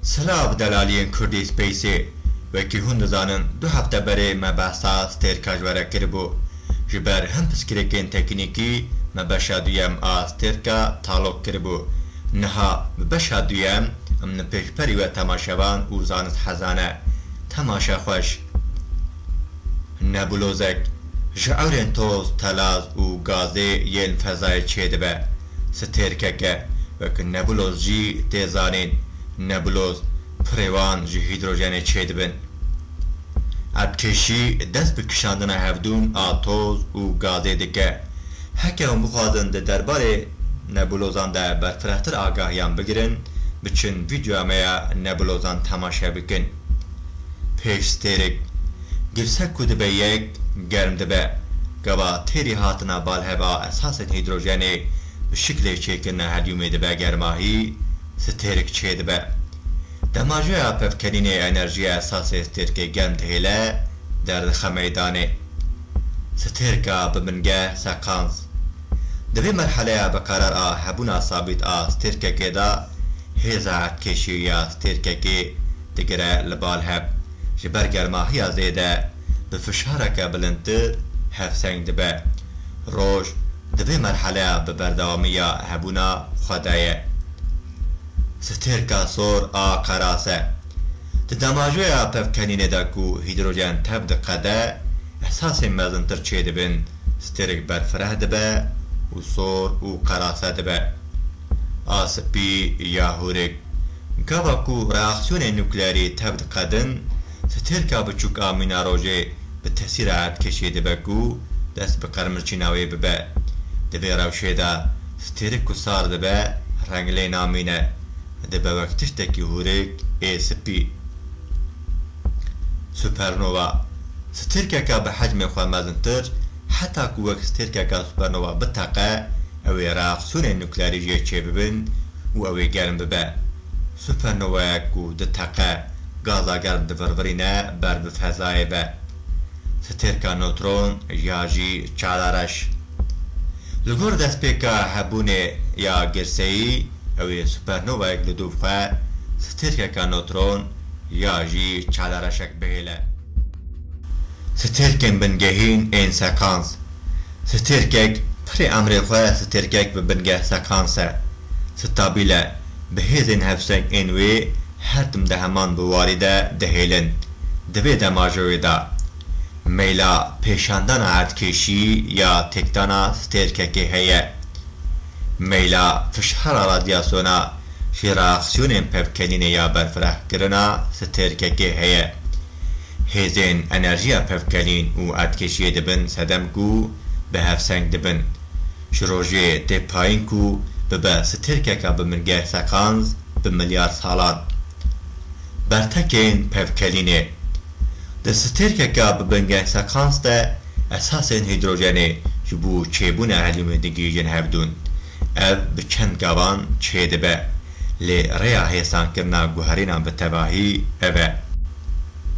سلام دلالین کردی سپیسی وکی هند زانن دو هفته بره مبحثا سترکا جواره کربو جبر هم پسکرکین تکنیکی مبشادویم سترکا تالوک کربو نها مبشادویم امن پیشپری و تماشاوان و زانت حزانه تماشا خوش نبولوزک جعورین توز تلاز و گازه ین فضای چیده به سترکه وکن نبولوز جی تیزانین نبولوز پریوان جی هیدروژن چید بن ابکشی دست بکشاندن هفدون آتوز و گازه دکه هکه هم بخوادن ده درباره نبولوزان ده برفرهتر آگاهیان بگیرن بچن ویدیو همه نبولوزان تماشا بکن پیش ستیرک گرسک کده به یک گرم ده به گوا تیری هاتنا بالهبا اساس هیدروژن به شکل چیکن هلیوم ده به گرماهی سترک چید به دماجه پفکنین انرژی اساس سترک گرم دهیله در خمیدانه سترکا بمنگه ساقانز دوی مرحله بقرار هبونا ثابت سترک که دا هزا کشی یا سترک که دگره لبال هب جبر گرماهی زیده بفشارک بلندتر هفسنگ دبه روش دوی مرحله ببردوامی هبونا خدایه سترکا سور قراسه تدماجویا پفکنین داکو هیدروژن تب دقده احساس مزنتر چه دبن سترک برفره دبه و سور و قراسه دبه آسپی یا هورک گاواکو راکسیون نوکلیاری تب دقدن سترکا بچوک آمینا روژه به تاثیر عد کشی دبه کو دست به قرمرچیناوی ببه دبه روشه دا سترکو سار دبه رنگلی نامینه ده به وقتش تکی هورک ASP سوپرنووا سترکه که به حجم خواه مزنتر حتی که وقت سترکه که سوپرنووا بتاقه اوی راکسیون نوکلیاری جه چه ببین و اوی گرم ببه سوپرنووا که ده تاقه گازا گرم ده ورورینه بر بفضای به سترکه نوترون یا جی چالارش لگور دست پیکه هبونه یا گرسهی اوی سوپرنووا یک لدوف خواه سترکه که نوترون یا جی چالارشک بهیله سترکن بنگهین این سکانس سترکک پری امر خواه سترکک بنگه سکانسه ستابیله به هزین هفسنگ اینوی هر دم ده همان بواریده دهیلن دوی دماجوی دا میلا پیشاندن عدکشی یا تکتانا سترکک هیه میلا فشار رادیاسونا شی راکسیون پفکنین یا برفره کرنا سترکک هیه هزین انرژی پفکنین و عدکشی دبن سدم کو به هفسنگ دبن شروجه ده پایین کو به سترکک بمنگه سکانز به میلیارد سالان برتکین پفکنینه ده سترکک بمنگه سکانز ده اساس هیدروژنه جبو چیبون هلیوم دگیجن هفدون او به چند گوان چه دبه لی ریا حیسان کرنا گوهرینا به تباهی اوه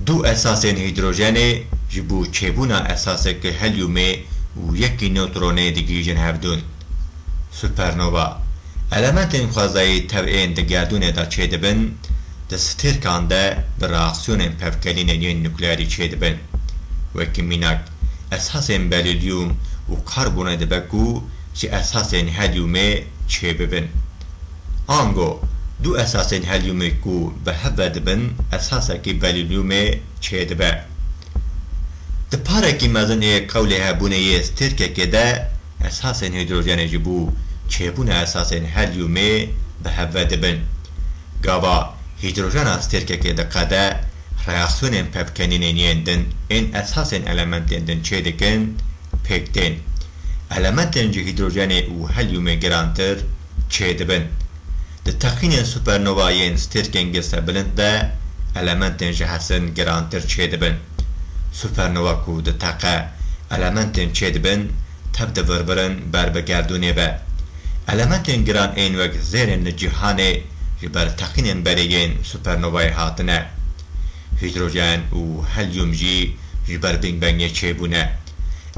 دو اساس هیدروژنه جبو چیبونا اساس که هلیومه و یکی نوترونه دگیجن هفدون سوپرنووا المنت خوازایی طبعین دگردونه دا چه دبن ده سترکان ده به راکسیون پفکلین یون نوکلیاری چه دبن وکی مینک اساس بلیلیوم و کاربونه دبکو چه اساس هلیومه چه ببن آنگو دو اساس هلیومه کو به هفه دبن اساس که بلیلیومه چه دبه ده پاره که مزنه قول هبونه یه سترکه که ده اساس هیدروژن جبو چه بونه اساس هلیومه به هفه دبن گاوا هیدروژن سترکه که ده قده reaksiyon pevkeninin yendin en esasen elementenden çediken pekten elementenci hidrojeni u helyume gerantir çedibin de takinen supernovayen sterken gesebilin de elementenci hasen gerantir çedibin supernova ku de taqa elementen çedibin tabde verberin berbegerdune be elementen geran en vek zerin cihane jiber takinen beriyen supernovay hatine hidrojen u helyum jî ji ber bîngbengê çêbûne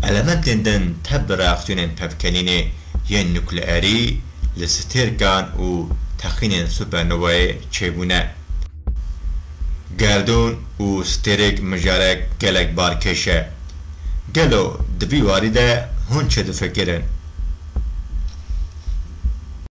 elementên teb bi reaksiyonên pevkenînê yên nukleerî li stêrkan û texînên supernowayê çêbûne گردون و سترک مجارک گلک بار کشه گلو دبی وارده هون چه دفکرن